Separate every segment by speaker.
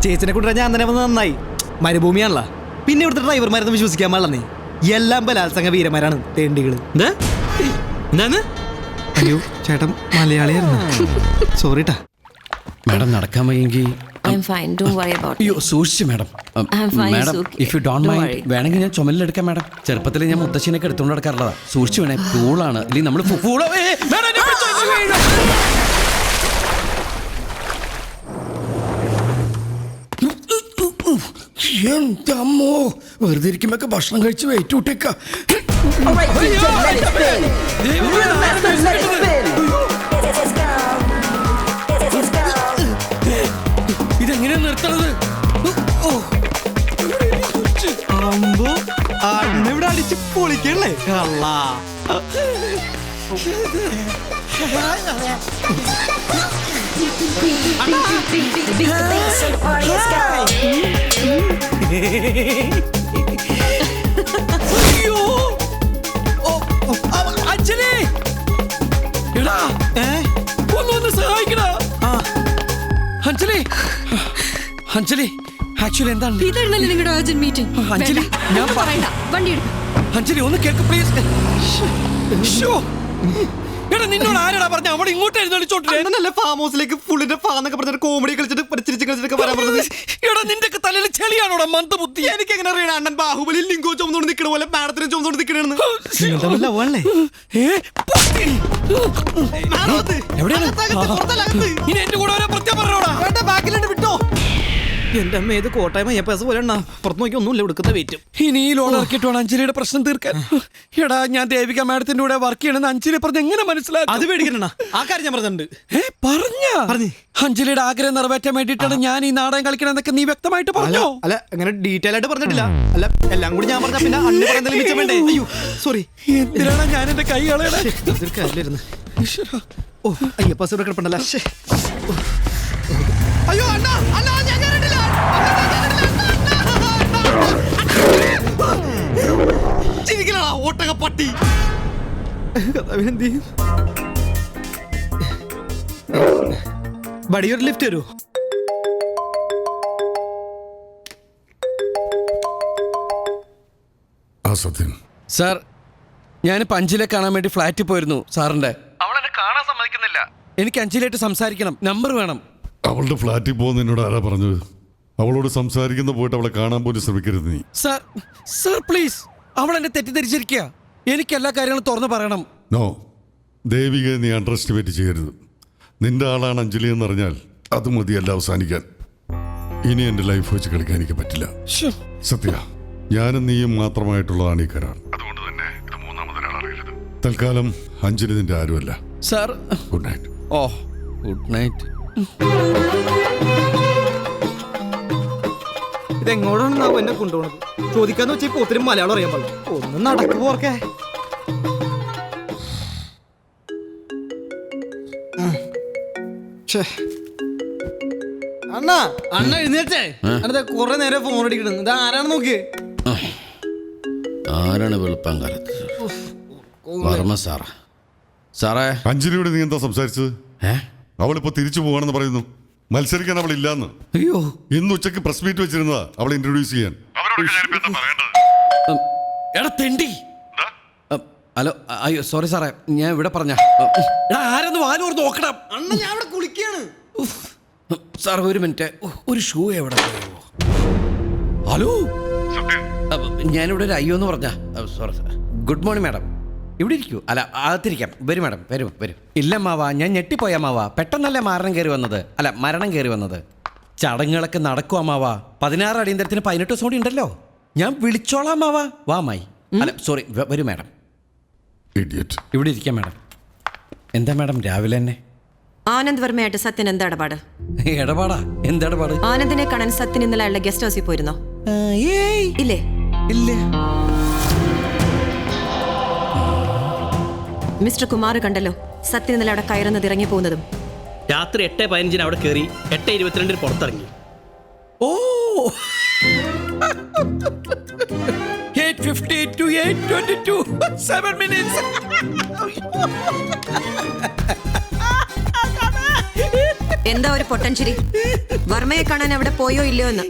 Speaker 1: ചേച്ചിനെ കൊണ്ടുവരാൻ ഞാൻ തന്നെ വന്ന് നന്നായി. മരുഭൂമിയാണല്ലോ. പിന്നെ ഇവിടുത്തെ ഡ്രൈവർമാരൊന്നും വിശ്വസിക്കാൻ പാടില്ലെന്നേ. എല്ലാം ബലാത്സംഗ വീരന്മാരാണ്, തേണ്ടികള്. അയ്യോ ചേട്ടൻ മലയാളിയായിരുന്നു, സോറിട്ടാ.
Speaker 2: മാഡം നടക്കാൻ വയ്യെങ്കിൽ സൂക്ഷിച്ചു madam. Madam if you don't mind വേണമെങ്കിൽ ഞാൻ ചുമലിലെടുക്കാം മാഡം. ചെറുപ്പത്തിൽ ഞാൻ മുത്തശ്ശിനൊക്കെ എടുത്തുകൊണ്ട് നടക്കാറുള്ളതാ. സൂക്ഷിച്ചു വേണേ, കൂളാണ്. അല്ലെങ്കിൽ നമ്മൾ
Speaker 3: അമ്മോ, വെറുതെ ഇരിക്കുമ്പോ ഭക്ഷണം കഴിച്ച് വെയിറ്റ് കൂട്ടേക്ക.
Speaker 2: ഇതെങ്ങനെയാ നിർത്തണത്?
Speaker 1: ഇവിടെ അടിച്ച് പൊളിക്കല്ലേ അല്ലാ.
Speaker 2: അഞ്ജലി, എടാ ഒന്ന് സഹായിക്കടാ. അഞ്ജലി, അഞ്ജലി ആക്ച്വലി എന്താണ്
Speaker 4: ഇതായിരുന്നല്ലേ നിങ്ങളുടെ അർജന്റ് മീറ്റിംഗ്?
Speaker 2: അഞ്ജലി ഞാൻ
Speaker 4: പറയണ്ട, വണ്ടി എടുക്കും.
Speaker 2: അഞ്ജലി ഒന്ന് കേൾക്ക് പ്ലീസ്. എടാ നിന്നോട് ആരാടാ പറഞ്ഞ അവിടെ ഇങ്ങോട്ട് എഴുന്നള്ളിച്ചോട്ടില്ലേ?
Speaker 1: ഫാം ഹൗസിലേക്ക് ഫുള്ളിന്റെ ഫാന്നൊക്കെ പറഞ്ഞ കോമഡി കളിച്ചിട്ട് ചിരിച്ച് കളിച്ചിട്ടൊക്കെ പറയാൻ പറഞ്ഞത്.
Speaker 2: എടാ നിന്റെ തലയിൽ ചെളിയാണോടാ മന്ദബുദ്ധി?
Speaker 1: എനിക്ക് എങ്ങനെ അറിയണം അണ്ണൻ ബാഹുബലി ലിംഗോ ചുമന്നോണ്ട് നിൽക്കണ പോലെ മാഡത്തിനും ചുമന്നോണ്ട് നിൽക്കണെന്ന്?
Speaker 2: ഇനി എന്റെ കൂടെ വരാൻ പ്രത്യേകം പറഞ്ഞോടാ.
Speaker 1: ബാക്കിലുണ്ട്, വിട്ടോ. എന്റെ അമ്മ ഏത് കോട്ടയം അയ്യപ്പ പോലെ എണ്ണ പുറത്ത് നോക്കി ഒന്നുമില്ല എടുക്കുന്ന വെയിറ്റ്.
Speaker 2: ഇനി ഈ ലോൺ ഇറക്കിയിട്ട് വേണം അഞ്ജലിയുടെ പ്രശ്നം തീർക്കാൻ. എടാ ഞാൻ ദേവിക മാഡത്തിന്റെ കൂടെ വർക്ക് ചെയ്യണമെന്ന് അഞ്ജലി പറഞ്ഞ എങ്ങനെ മനസ്സിലാക്കി?
Speaker 1: അത് പേടിക്കണ ആ കാര്യം ഞാൻ പറഞ്ഞിട്ടുണ്ട്.
Speaker 2: പറഞ്ഞു അഞ്ജലിയുടെ ആഗ്രഹം നിറവേറ്റാൻ വേണ്ടിയിട്ടാണ് ഞാൻ ഈ നാടകം കളിക്കണമെന്നൊക്കെ നീ വ്യക്തമായിട്ട് പറഞ്ഞോ?
Speaker 1: അല്ല അങ്ങനെ ഡീറ്റെയിൽ ആയിട്ട് പറഞ്ഞിട്ടില്ല. അല്ല എല്ലാം കൂടി ഞാൻ പറഞ്ഞ പിന്നെ അണ്ണി പറയുന്നതിൽ മിച്ചം വേണ്ടേ? അയ്യോ സോറി.
Speaker 2: എന്തിനാണ് ഞാൻ എന്റെ കൈ കളയണേ?
Speaker 1: ഓ അയ്യപ്പ ഇവിടെ കിടപ്പുണ്ടല്ലോ. അയ്യോ അണ്ണാ അണ്ണാ ഞാൻ കണ്ടിട്ടില്ല. ചിരിക്കലാ ഓട്ടക പട്ടി. ബടി ഒരു ലിഫ്റ്റ് തരൂ.
Speaker 2: സാർ ഞാനിപ്പോ അഞ്ജലിയെ കാണാൻ വേണ്ടി ഫ്ലാറ്റിൽ പോയിരുന്നു സാറിന്റെ. അവളെന്നെ കാണാൻ സമ്മതിക്കുന്നില്ല. എനിക്ക് അഞ്ജലിയായിട്ട് സംസാരിക്കണം, നമ്പർ വേണം.
Speaker 5: അവളുടെ ഫ്ലാറ്റിൽ പോകുന്ന എന്നോട് ആരാ പറഞ്ഞത്? അവളോട് സംസാരിക്കുന്ന പോയിട്ട് അവളെ കാണാൻ പോലും ശ്രമിക്കരുത് നീ.
Speaker 2: സാർ സാർ പ്ലീസ്, അവൾ എന്നെ തെറ്റിദ്ധരിച്ചിരിക്കുക. എനിക്ക് എല്ലാ കാര്യങ്ങളും തുറന്നു പറയണം.
Speaker 5: നോ, ദേവിക നീ അണ്ടർ എസ്റ്റിമേറ്റ് ചെയ്യരുത്. നിന്റെ ആളാണ് അഞ്ജലി എന്നറിഞ്ഞാൽ അത് മതിയല്ല അവസാനിക്കാൻ. ഇനി എൻ്റെ ലൈഫ് വെച്ച് കളിക്കാൻ എനിക്ക് പറ്റില്ല. സത്യ, ഞാനും നീയും മാത്രമായിട്ടുള്ളതാണ് ഈ കരാർ. അതുകൊണ്ട് തന്നെ ഇത് മൂന്നാമതൊരാൾ അറിയരുത്. തൽക്കാലം അഞ്ജലി നിന്റെ ആരുമല്ല.
Speaker 2: Sir
Speaker 5: good night.
Speaker 2: Oh good night.
Speaker 1: ഇതെങ്ങോട്ടാണ് എന്നെ കൊണ്ടുപോകണത്? ചോദിക്കാന്ന് വെച്ചാൽ ഇപ്പൊ ഒത്തിരി മലയാളം അറിയാൻ പാടില്ല. ഒന്ന് നടക്കു പോർക്കെ. അണ്ണാ അണ്ണ എഴുന്നേറ്റേ. അണ്ണാ കുറെ നേരം ഫോൺ അടിക്കണം. ഇത് ആരാണ് നോക്കിയേ?
Speaker 2: ആരാണ് വെളുപ്പാൻ കാലത്ത്? വർമ്മ സാറാ. സാറേ
Speaker 5: അഞ്ജലിയോട് നീ എന്താ സംസാരിച്ചത്? അവളിപ്പോ തിരിച്ചു പോവാണെന്ന് പറയുന്നു. മത്സരിക്കാൻ അവൾ ഇല്ലാന്ന്.
Speaker 2: അയ്യോ,
Speaker 5: ഇന്ന് ഉച്ചക്ക് പ്രസ് മീറ്റ് വെച്ചിരുന്നതാ അവളെ ഇൻട്രൊഡ്യൂസ് ചെയ്യാൻ.
Speaker 2: എടാ തെണ്ടി. ഹലോ അയ്യോ സോറി സാറേ, ഞാൻ ഇവിടെ പറഞ്ഞ ആരെന്ന് വാലൂർ നോക്കണം.
Speaker 1: അണ്ണ ഞാൻ ഇവിടെ കുളിക്കാണ്.
Speaker 2: സാർ ഒരു മിനിറ്റ്, ഒരു ഷൂ എവിടെ? ഹലോ, ഞാനിവിടെ ഒരു അയ്യോ എന്ന് പറഞ്ഞ. Sorry sir. Good morning madam. ഇവിടെ ഇരിക്കൂ. അല്ല അകത്തിരിക്കാം. വരും മാഡം, വരും വരും. ഇല്ല മാവാ, ഞാൻ ഞെട്ടിപ്പോയ മാവാ. പെട്ടെന്നല്ലേ മരണം കയറി വന്നത്. അല്ല മരണം കയറി വന്നത്. ചടങ്ങുകളൊക്കെ നടക്കും അമ്മാവാ. 16 അടിയന്തരത്തിന് 18 ദിവസം കൂടി ഉണ്ടല്ലോ. ഞാൻ വിളിച്ചോളാം മാവാ. വാ മായി. അല്ല സോറി, വരൂ മാഡം. ഇവിടെ ഇരിക്കാം മാഡം. എന്താ മാഡം രാവിലെ തന്നെ?
Speaker 4: ആനന്ദ് വർമ്മയായിട്ട് സത്യൻ എന്താ ഇടപാട്?
Speaker 2: ഇടപാടാ? എന്താ ഇടപാട്?
Speaker 4: ആനന്ദിനെ കാണാൻ സത്യൻ ഇന്നലെ അയാളുടെ ഗസ്റ്റ് ഹൗസിൽ പോയിരുന്നോ? ഇല്ലേ?
Speaker 2: ഇല്ല.
Speaker 4: മിസ്റ്റർ കുമാർ കണ്ടല്ലോ സത്യൻ ഇന്നലെ അവിടെ കയറുന്നത് ഇറങ്ങി പോകുന്നതും.
Speaker 6: രാത്രി 8:15 അവിടെ കയറി 8:22 പുറത്തിറങ്ങി.
Speaker 2: ഓ 8:50 to 8:22 7 minutes.
Speaker 4: എന്താ ഒരു പൊട്ടൻചിരി? വർമ്മയെ കാണാൻ അവിടെ പോയോ ഇല്ലയോ എന്ന്.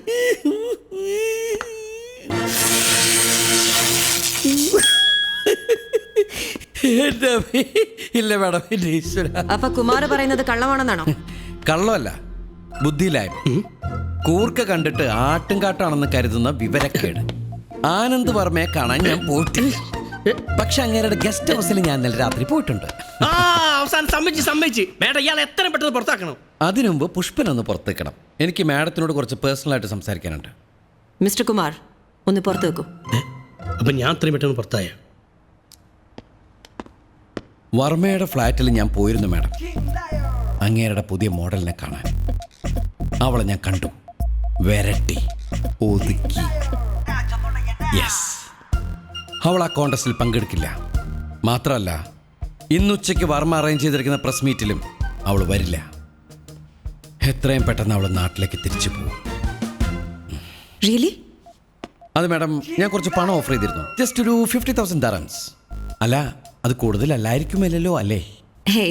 Speaker 2: ഇല്ല മാഡം, എന്റെ ഈശ്വര.
Speaker 4: അപ്പൊ കുമാർ പറയുന്നത് കള്ളമാണെന്നാണോ?
Speaker 2: കള്ളമല്ല, ബുദ്ധിയിലായ കൂർക്ക കണ്ടിട്ട് ആട്ടുംകാട്ടാണെന്ന് കരുതുന്ന വിവരക്കേട്. ആനന്ദ് വർമ്മയെ കാണാൻ ഞാൻ പോയിട്ടില്ല. പക്ഷെ അങ്ങേരുടെ ഗസ്റ്റ് ഹൗസിൽ ഞാൻ ഇന്നലെ രാത്രി പോയിട്ടുണ്ട്.
Speaker 6: ആ അവസാനം സമ്മതിച്ച് മേഡം ഇയാളെ എത്രയും പെട്ടെന്ന് പുറത്താക്കണം.
Speaker 2: അതിനു മുമ്പ് പുഷ്പനൊന്ന് പുറത്തേക്കണം. എനിക്ക് മാഡത്തിനോട് കുറച്ച് പേഴ്സണലായിട്ട് സംസാരിക്കാനുണ്ട്.
Speaker 4: മിസ്റ്റർ കുമാർ, ഒന്ന് പുറത്തു വെക്കൂ.
Speaker 6: അപ്പൊ ഞാൻ അത്രയും പെട്ടെന്ന് പുറത്തായ?
Speaker 2: വർമ്മയുടെ ഫ്ലാറ്റിൽ ഞാൻ പോയിരുന്നു മാഡം, അങ്ങേരുടെ പുതിയ മോഡലിനെ കാണാൻ. അവളെ ഞാൻ കണ്ടു, വരട്ടി, ഒതുക്കി. യെസ്, അവൾ ആ കോൺടെസ്റ്റിൽ പങ്കെടുക്കില്ല. മാത്രമല്ല, ഇന്നുച്ചയ്ക്ക് വർമ്മ അറേഞ്ച് ചെയ്തിരിക്കുന്ന പ്രസ് മീറ്റിലും അവൾ വരില്ല. എത്രയും പെട്ടെന്ന് അവൾ നാട്ടിലേക്ക് തിരിച്ചു പോകും.
Speaker 4: റിയലി?
Speaker 2: അത് മാഡം, ഞാൻ കുറച്ച് പണം ഓഫർ ചെയ്തിരുന്നു. ജസ്റ്റ് ഒരു 50,000 dirhams. അല്ല, അത് കൂടുതലല്ലായിരിക്കുമല്ലോ അല്ലേ?
Speaker 4: ഹേ,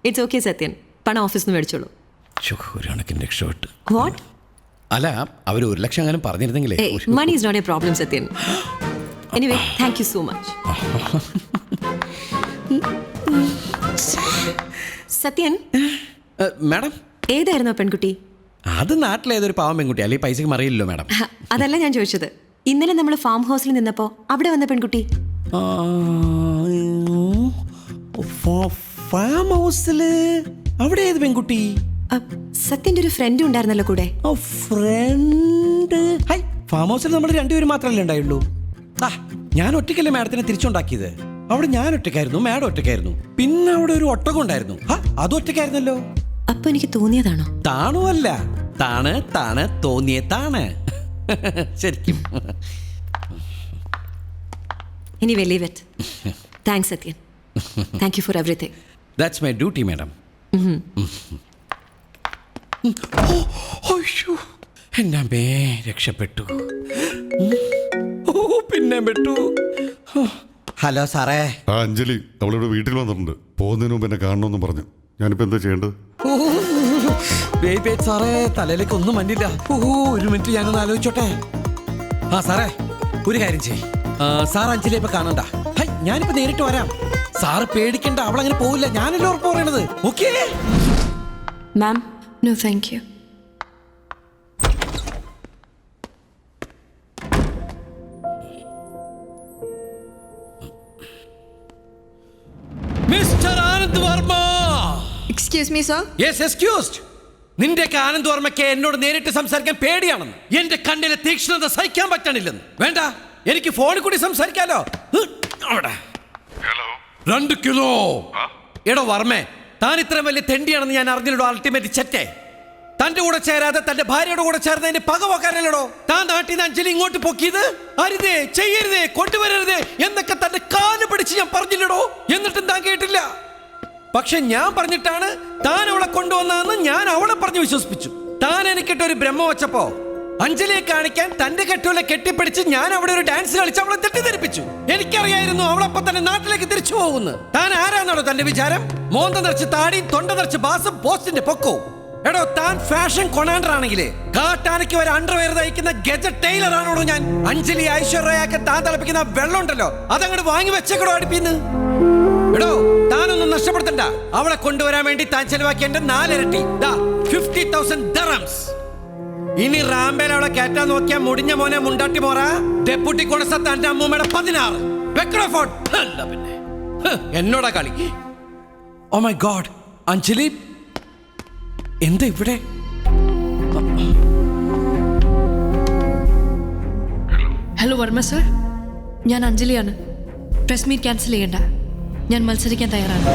Speaker 4: ഇറ്റ്സ് ഓക്കെ സത്യൻ. പണം ഓഫീസിൽ നിന്ന് മേടിച്ചോളൂ.
Speaker 2: ഒരു കണക്കിന് രക്ഷപ്പെട്ട്.
Speaker 4: വാട്ട്?
Speaker 2: അല്ല, അവർ 1 ലക്ഷം അങ്ങനെ പറഞ്ഞിരുന്നെങ്കിലേ.
Speaker 4: Money is not a problem Sathyan. Anyway, thank you so much. Sathyan,
Speaker 2: madam,
Speaker 4: ഏതായിരുന്നു ആ പെൺകുട്ടി?
Speaker 2: അത് നാട്ടിലേതൊരു പാവം പെൺകുട്ടി, അല്ലെങ്കിൽ പൈസക്ക് മറിയില്ലല്ലോ മാഡം.
Speaker 4: അതല്ല ഞാൻ ചോദിച്ചത്. ഇന്നലെ നമ്മൾ ഫാം ഹൗസിൽ നിന്നപ്പോ അവിടെ വന്ന പെൺകുട്ടി.
Speaker 2: ഫാം ഹൗസില് അവിടെ ഏത് പെൺകുട്ടി?
Speaker 4: സത്യന്റെ ഒരു ഫ്രണ്ട് ഉണ്ടായിരുന്നല്ലോ കൂടെ.
Speaker 2: ഫ്രണ്ട്? ഫാം ഹൗസിൽ നമ്മൾ രണ്ടുപേരും മാത്രമല്ലേ ഉണ്ടായുള്ളൂ. ഞാൻ ഒറ്റയ്ക്കല്ലേ മാഡത്തിനെ തിരിച്ചുണ്ടാക്കിയത്. അവിടെ ഞാൻ ഒറ്റയ്ക്കായിരുന്നു, മാഡം ഒറ്റയ്ക്കായിരുന്നു. പിന്നെ അവിടെ ഒരു ഒട്ടകം ഉണ്ടായിരുന്നു, അത് ഒറ്റയ്ക്കായിരുന്നല്ലോ.
Speaker 4: അപ്പൊ എനിക്ക് തോന്നിയതാണോ?
Speaker 2: താണോ അല്ല, താണ് തോന്നിയതാണ് ശരിക്കും.
Speaker 4: Anyway, leave it. Thanks, Satyan. Thank you for everything.
Speaker 2: That's my duty, madam. അയ്യോ, എന്നാ രക്ഷപ്പെട്ടു. പിന്നെ പെട്ടു. ഹലോ സാറേ.
Speaker 5: ആ അഞ്ജലി അവളിവിടെ വീട്ടിൽ വന്നിട്ടുണ്ട്. പോകുന്നതിന് മുമ്പ് എന്നെ കാണണമെന്ന് പറഞ്ഞു. ഞാനിപ്പോ എന്താ ചെയ്യേണ്ടത്?
Speaker 2: സാറേ, തലയിലേക്ക് ഒന്നും മഞ്ഞില്ല. ഒരു മിനിറ്റ്, ഞാനൊന്ന് ആലോചിച്ചോട്ടെ. സാറേ, ഒരു കാര്യം ചെയ്യ്. സാർ അഞ്ജലി ഇപ്പൊ കാണണ്ട. ഞാനിപ്പോ നേരിട്ട് വരാം. സാറ് പേടിക്കണ്ട, അവളങ്ങനെ പോവില്ല. ഞാനല്ലേ ഉറപ്പ് പറയണത്. Okay
Speaker 4: ma'am?
Speaker 7: No, thank you.
Speaker 2: Mister Anand Varma.
Speaker 7: Excuse me, sir.
Speaker 2: Yes, excused. നിന്റെയൊക്കെ ആനന്ദ് വർമ്മയ്ക്ക് എന്നോട് നേരിട്ട് സംസാരിക്കാൻ പേടിയാണെന്ന്, എന്റെ കണ്ണിലെ തീക്ഷ്ണത സഹിക്കാൻ പറ്റണില്ലെന്ന്. വേണ്ട, എനിക്ക് ഫോണിൽ കൂടി സംസാരിക്കാലോ. 2 കിലോ. എടോ വർമ്മേ, താൻ ഇത്രയും വലിയ തെണ്ടിയാണെന്ന് ഞാൻ അറിഞ്ഞില്ലടോ. അൾട്ടിമേറ്റ് ചെറ്റേ, തന്റെ കൂടെ ചേരാതെ തന്റെ ഭാര്യയുടെ കൂടെ ചേർന്നതിന്റെ പക പോക്കാനല്ലടോ താൻ നാട്ടിൽ നിന്ന് അഞ്ജലി ഇങ്ങോട്ട് പൊക്കിയത്. അരുതേ, ചെയ്യരുതേ, കൊണ്ടുവരരുതേ എന്നൊക്കെ തന്റെ കാല് പിടിച്ച് ഞാൻ പറഞ്ഞില്ലടോ. എന്നിട്ടും താൻ കേട്ടില്ല. പക്ഷെ ഞാൻ പറഞ്ഞിട്ടാണ് താൻ അവളെ കൊണ്ടുവന്നതെന്ന് ഞാൻ അവളെ പറഞ്ഞ് വിശ്വസിപ്പിച്ചു. താൻ എനിക്കിട്ടൊരു ബ്രഹ്മ വെച്ചപ്പോ അഞ്ജലിയെ കാണിക്കാൻ തന്റെ കെട്ടുകളെ കെട്ടിപ്പിടിച്ച് ഞാൻ അവിടെ ഒരു ഡാൻസ് കളിച്ച് അവളെ തെറ്റിദ്ധരിപ്പിച്ചു. എനിക്കറിയായിരുന്നു അവളപ്പം തന്നെ നാട്ടിലേക്ക് തിരിച്ചു പോകുന്നു. താൻ ആരാന്നാണോ തന്റെ വിചാരം? മോന്ത നിറച്ച് താടിയും തൊണ്ട നിറച്ച് ബാസും പോസ്റ്റിന്റെ പൊക്കവും. എടോ, താൻ ഫാഷൻ കൊണാണ്ടർ ആണെങ്കിലേ കാട്ടാനയ്ക്ക് ഒരു അണ്ടർവെയർ തയ്ക്കുന്ന ഗജറ്റ് ടൈലർ ആണോടോ ഞാൻ. അഞ്ജലി ഐശ്വര്യയൊക്കെ താൻ തിളപ്പിക്കുന്ന വെള്ളം ഉണ്ടല്ലോ, അതങ്ങോട്ട് വാങ്ങി വെച്ചേക്കടോ അടുപ്പിന്ന്. എടോ, താനൊന്നും നഷ്ടപ്പെടുത്തണ്ട. അവളെ കൊണ്ടുവരാൻ വേണ്ടി താൻ ചെലവാക്കിയ എന്റെ 4 ഇരട്ടി 50,000 dirhams. ഇനി റാമ്പേൽ അവളെ കയറ്റാൻ നോക്കിയാ മുടിഞ്ഞ മോനെ മുണ്ടാട്ടി മോറ ഡെപ്യൂട്ടി കൊണസ തന്റെ അമ്മൂമ്മയുടെ 16 വെക്കടോ ഫോൺ. അല്ല പിന്നെ എന്നോടാ കളി. ഓ മൈ ഗോഡ്, അഞ്ജലി എന്താ ഇവിടെ?
Speaker 7: ഹലോ വർമ്മ സർ, ഞാൻ അഞ്ജലിയാണ്. പ്രസ് മീറ്റ് ക്യാൻസൽ ചെയ്യണ്ട, ഞാൻ മത്സരിക്കാൻ തയ്യാറാണ്.